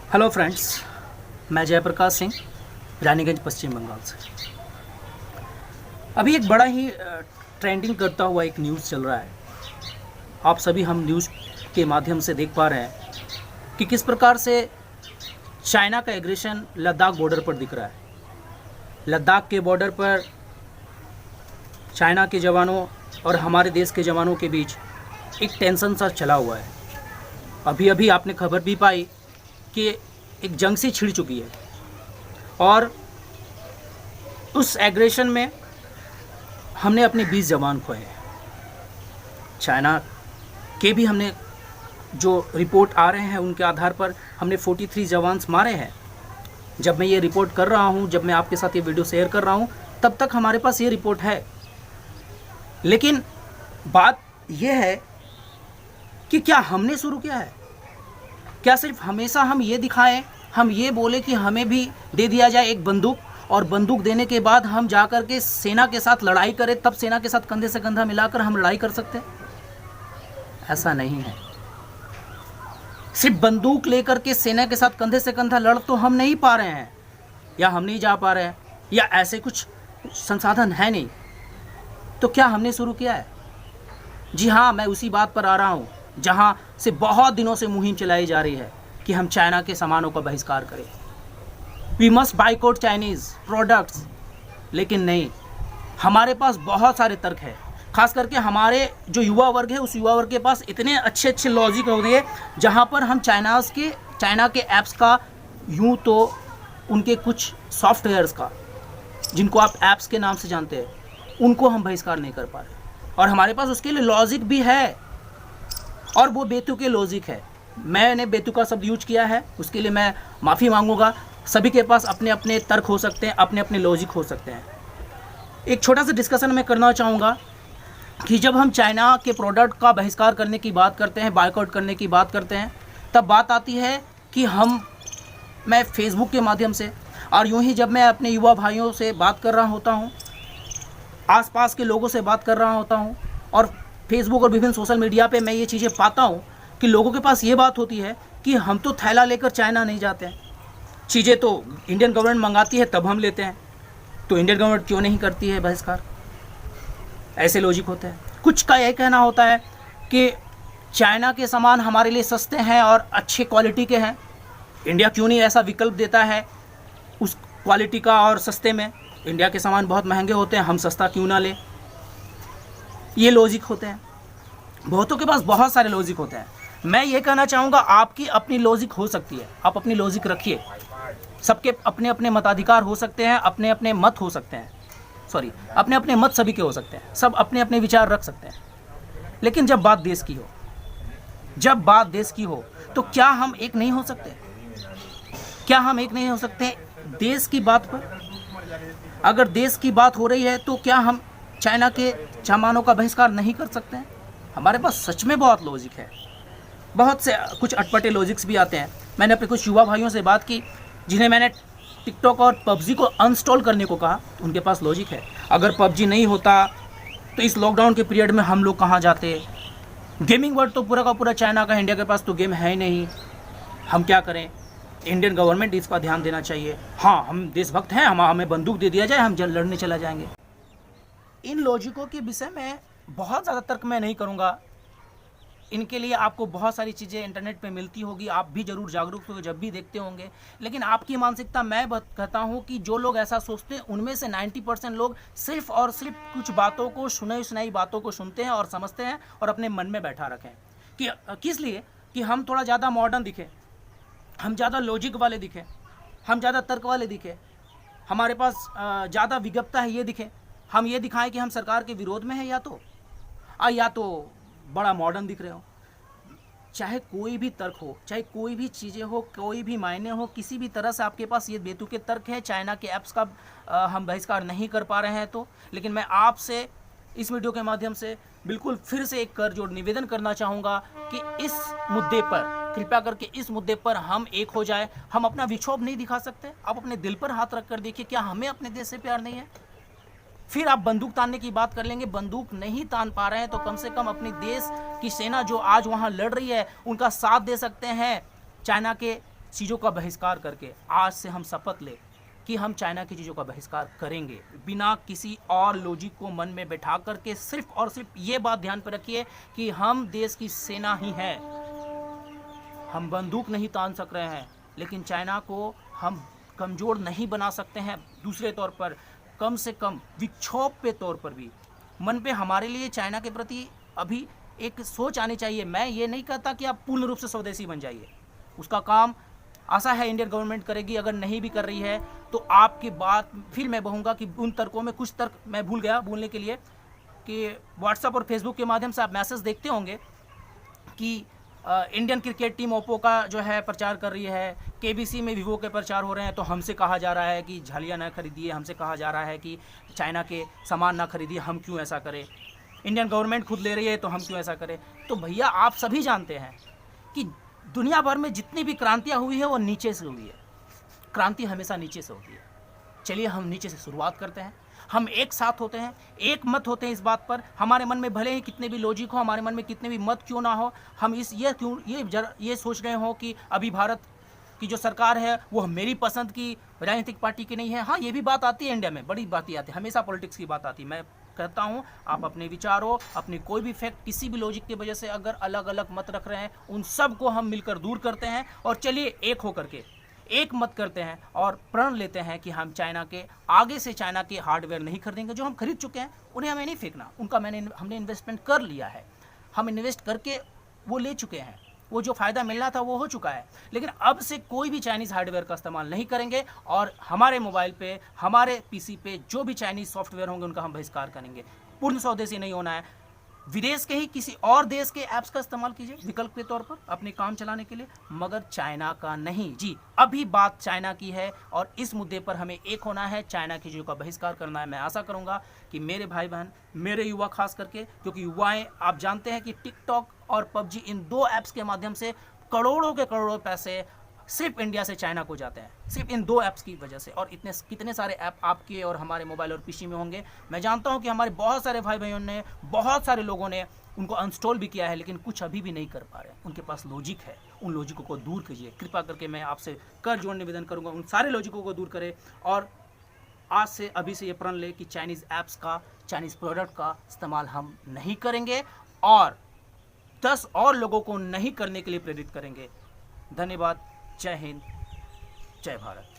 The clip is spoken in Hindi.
हेलो फ्रेंड्स, मैं जयप्रकाश सिंह रानीगंज पश्चिम बंगाल से। अभी एक बड़ा ही ट्रेंडिंग करता हुआ एक न्यूज़ चल रहा है। आप सभी हम न्यूज़ के माध्यम से देख पा रहे हैं कि किस प्रकार से चाइना का एग्रेशन लद्दाख बॉर्डर पर दिख रहा है। लद्दाख के बॉर्डर पर चाइना के जवानों और हमारे देश के जवानों के बीच एक टेंशन सा चला हुआ है। अभी अभी आपने खबर भी पाई कि एक जंग सी छिड़ चुकी है और उस एग्रेशन में हमने अपने 20 जवान खोए हैं। चाइना के भी हमने जो रिपोर्ट आ रहे हैं उनके आधार पर हमने 43 जवान मारे हैं। जब मैं ये रिपोर्ट कर रहा हूँ, जब मैं आपके साथ ये वीडियो शेयर कर रहा हूँ, तब तक हमारे पास ये रिपोर्ट है। लेकिन बात यह है कि क्या हमने शुरू किया है? क्या सिर्फ हमेशा हम ये दिखाएं, हम ये बोले कि हमें भी दे दिया जाए एक बंदूक, और बंदूक देने के बाद हम जा कर के सेना के साथ लड़ाई करें, तब सेना के साथ कंधे से कंधा मिलाकर हम लड़ाई कर सकते हैं? ऐसा नहीं है। सिर्फ बंदूक लेकर के सेना के साथ कंधे से कंधा लड़ तो हम नहीं पा रहे हैं, या हम नहीं जा पा रहे हैं, या ऐसे कुछ संसाधन है नहीं। तो क्या हमने शुरू किया है? जी हाँ, मैं उसी बात पर आ रहा हूँ जहाँ से बहुत दिनों से मुहिम चलाई जा रही है कि हम चाइना के सामानों का बहिष्कार करें। We must boycott Chinese products. लेकिन नहीं, हमारे पास बहुत सारे तर्क है। खास करके हमारे जो युवा वर्ग है, उस युवा वर्ग के पास इतने अच्छे अच्छे लॉजिक हो गए जहाँ पर हम चाइना के ऐप्स का, यूँ तो उनके कुछ सॉफ्टवेयर्स का, जिनको आप ऐप्स के नाम से जानते हैं, उनको हम बहिष्कार नहीं कर पा रहे। और हमारे पास उसके लिए लॉजिक भी है, और वो बेतुके लॉजिक है। मैंने बेतुका शब्द यूज किया है, उसके लिए मैं माफ़ी मांगूंगा। सभी के पास अपने अपने तर्क हो सकते हैं, अपने अपने लॉजिक हो सकते हैं। एक छोटा सा डिस्कशन मैं करना चाहूँगा कि जब हम चाइना के प्रोडक्ट का बहिष्कार करने की बात करते हैं, बायकॉट करने की बात करते हैं, तब बात आती है कि मैं फेसबुक के माध्यम से, और यूँ ही जब मैं अपने युवा भाइयों से बात कर रहा होता हूँ, आसपास के लोगों से बात कर रहा होता हूँ, और फेसबुक और विभिन्न सोशल मीडिया पे मैं ये चीज़ें पाता हूँ कि लोगों के पास ये बात होती है कि हम तो थैला लेकर चाइना नहीं जाते हैं, चीज़ें तो इंडियन गवर्नमेंट मंगाती है तब हम लेते हैं, तो इंडियन गवर्नमेंट क्यों नहीं करती है बहिष्कार? ऐसे लॉजिक होते हैं। कुछ का यह कहना होता है कि चाइना के सामान हमारे लिए सस्ते हैं और अच्छे क्वालिटी के हैं, इंडिया क्यों नहीं ऐसा विकल्प देता है उस क्वालिटी का और सस्ते में? इंडिया के सामान बहुत महंगे होते हैं, हम सस्ता क्यों ना लें? ये लॉजिक होते हैं। बहुतों के पास बहुत सारे लॉजिक होते हैं। मैं ये कहना चाहूँगा, आपकी अपनी लॉजिक हो सकती है, आप अपनी लॉजिक रखिए। सबके अपने अपने मताधिकार हो सकते हैं, अपने अपने मत हो सकते हैं, अपने अपने मत सभी के हो सकते हैं, सब अपने अपने विचार रख सकते हैं। लेकिन जब बात देश की हो, तो क्या हम एक नहीं हो सकते? क्या हम एक नहीं हो सकते देश की बात पर? अगर देश की बात हो रही है तो क्या हम चाइना के सामानों का बहिष्कार नहीं कर सकते हैं? हमारे पास सच में बहुत लॉजिक है। बहुत से कुछ अटपटे लॉजिक्स भी आते हैं। मैंने अपने कुछ युवा भाइयों से बात की जिन्हें मैंने टिकटॉक और पबजी को अनइंस्टॉल करने को कहा, उनके पास लॉजिक है। अगर पबजी नहीं होता तो इस लॉकडाउन के पीरियड में हम लोग कहाँ जाते? गेमिंग वर्ल्ड तो पूरा का पूरा चाइना का, इंडिया के पास तो गेम है ही नहीं, हम क्या करें? इंडियन गवर्नमेंट इस पर ध्यान देना चाहिए। हाँ, हम देशभक्त हैं, हमें बंदूक दे दिया जाए, हम लड़ने चला जाएंगे। इन लॉजिकों के विषय में बहुत ज़्यादा तर्क मैं नहीं करूँगा। इनके लिए आपको बहुत सारी चीज़ें इंटरनेट पे मिलती होगी, आप भी ज़रूर जागरूक हो जब भी देखते होंगे। लेकिन आपकी मानसिकता, मैं कहता हूँ कि जो लोग ऐसा सोचते हैं उनमें से 90% लोग सिर्फ और सिर्फ कुछ बातों को, सुनाई बातों को सुनते हैं और समझते हैं और अपने मन में बैठा रखें कि किस लिए? कि हम थोड़ा ज़्यादा मॉडर्न दिखें, हम ज़्यादा लॉजिक वाले दिखें, हम ज़्यादा तर्क वाले दिखें, हमारे पास ज़्यादा विज्ञता है ये दिखें, हम ये दिखाएं कि हम सरकार के विरोध में हैं, या तो बड़ा मॉडर्न दिख रहे हो। चाहे कोई भी तर्क हो, चाहे कोई भी चीज़ें हो, कोई भी मायने हो, किसी भी तरह से आपके पास ये बेतुके तर्क है चाइना के ऐप्स का हम बहिष्कार नहीं कर पा रहे हैं तो। लेकिन मैं आपसे इस वीडियो के माध्यम से बिल्कुल फिर से एक कर जोड़ निवेदन करना चाहूँगा कि इस मुद्दे पर, कृपया करके इस मुद्दे पर हम एक हो जाए। हम अपना विक्षोभ नहीं दिखा सकते? आप अपने दिल पर हाथ रख कर देखिए, क्या हमें अपने देश से प्यार नहीं है? फिर आप बंदूक तानने की बात कर लेंगे। बंदूक नहीं तान पा रहे हैं तो कम से कम अपनी देश की सेना जो आज वहाँ लड़ रही है उनका साथ दे सकते हैं। चाइना के चीज़ों का बहिष्कार करके आज से हम शपथ ले कि हम चाइना की चीज़ों का बहिष्कार करेंगे, बिना किसी और लॉजिक को मन में बैठा करके। सिर्फ और सिर्फ ये बात ध्यान पर रखिए कि हम देश की सेना ही हैं, हम बंदूक नहीं तान सक रहे हैं, लेकिन चाइना को हम कमज़ोर नहीं बना सकते हैं। दूसरे तौर पर कम से कम विक्षोभ पे तौर पर भी मन पे हमारे लिए चाइना के प्रति अभी एक सोच आनी चाहिए। मैं ये नहीं कहता कि आप पूर्ण रूप से स्वदेशी बन जाइए, उसका काम आशा है इंडियन गवर्नमेंट करेगी। अगर नहीं भी कर रही है तो आपकी बात फिर मैं कहूँगा कि उन तर्कों में कुछ तर्क मैं भूल गया बोलने के लिए, कि व्हाट्सएप और फेसबुक के माध्यम से आप मैसेज देखते होंगे कि इंडियन क्रिकेट टीम ओप्पो का जो है प्रचार कर रही है, केबीसी में वीवो के प्रचार हो रहे हैं, तो हमसे कहा जा रहा है कि झालियाँ ना खरीदिए, हमसे कहा जा रहा है कि चाइना के सामान ना खरीदिए, हम क्यों ऐसा करें। इंडियन गवर्नमेंट खुद ले रही है तो हम क्यों ऐसा करें। तो भैया आप सभी जानते हैं कि दुनिया भर में जितनी भी क्रांतियाँ हुई है वो नीचे से हुई है, क्रांति हमेशा नीचे से होती है। चलिए हम नीचे से शुरुआत करते हैं, हम एक साथ होते हैं, एक मत होते हैं इस बात पर। हमारे मन में भले ही कितने भी लॉजिक हो, हमारे मन में कितने भी मत क्यों ना हो, हम ये सोच रहे हो कि अभी भारत की जो सरकार है वो मेरी पसंद की राजनीतिक पार्टी की नहीं है। हाँ, ये भी बात आती है इंडिया में, बड़ी बातें आती है, हमेशा पॉलिटिक्स की बात आती है। मैं कहता हूँ आप अपने विचारों, अपने कोई भी फैक्ट, किसी भी लॉजिक की वजह से अगर अलग अलग मत रख रहे हैं, उन सब को हम मिलकर दूर करते हैं और चलिए एक होकर के एक मत करते हैं और प्रण लेते हैं कि हम चाइना के आगे से चाइना के हार्डवेयर नहीं खरीदेंगे। जो हम खरीद चुके हैं उन्हें हमें नहीं फेंकना, उनका हमने इन्वेस्टमेंट कर लिया है, हम इन्वेस्ट करके वो ले चुके हैं, वो जो फ़ायदा मिलना था वो हो चुका है। लेकिन अब से कोई भी चाइनीज़ हार्डवेयर का इस्तेमाल नहीं करेंगे और हमारे मोबाइल पे, हमारे पीसी पे जो भी चाइनीज़ सॉफ्टवेयर होंगे उनका हम बहिष्कार करेंगे। पूर्ण स्वदेशी नहीं होना है। विदेश के ही किसी और देश के ऐप्स का इस्तेमाल कीजिए विकल्प के तौर पर अपने काम चलाने के लिए, मगर चाइना का नहीं। जी, अभी बात चाइना की है और इस मुद्दे पर हमें एक होना है, चाइना की चीज़ों का बहिष्कार करना है। मैं आशा करूंगा कि मेरे भाई बहन, मेरे युवा खास करके, क्योंकि युवाएं आप जानते हैं कि टिकटॉक और पबजी इन दो ऐप्स के माध्यम से करोड़ों के करोड़ों पैसे सिर्फ इंडिया से चाइना को जाते हैं, सिर्फ इन दो ऐप्स की वजह से। और इतने कितने सारे ऐप आपके और हमारे मोबाइल और पीसी में होंगे। मैं जानता हूं कि हमारे बहुत सारे भाई बहनों ने, बहुत सारे लोगों ने उनको अनस्टॉल भी किया है, लेकिन कुछ अभी भी नहीं कर पा रहे हैं। उनके पास लॉजिक है, उन लॉजिकों को दूर कीजिए कृपा करके। मैं आपसे कर जोड़ निवेदन करूँगा, उन सारे लॉजिकों को दूर करें और आज से अभी से ये प्रण ले कि चाइनीज़ ऐप्स का, चाइनीज़ प्रोडक्ट का इस्तेमाल हम नहीं करेंगे और 10 और लोगों को नहीं करने के लिए प्रेरित करेंगे। धन्यवाद। जय हिंद, जय भारत।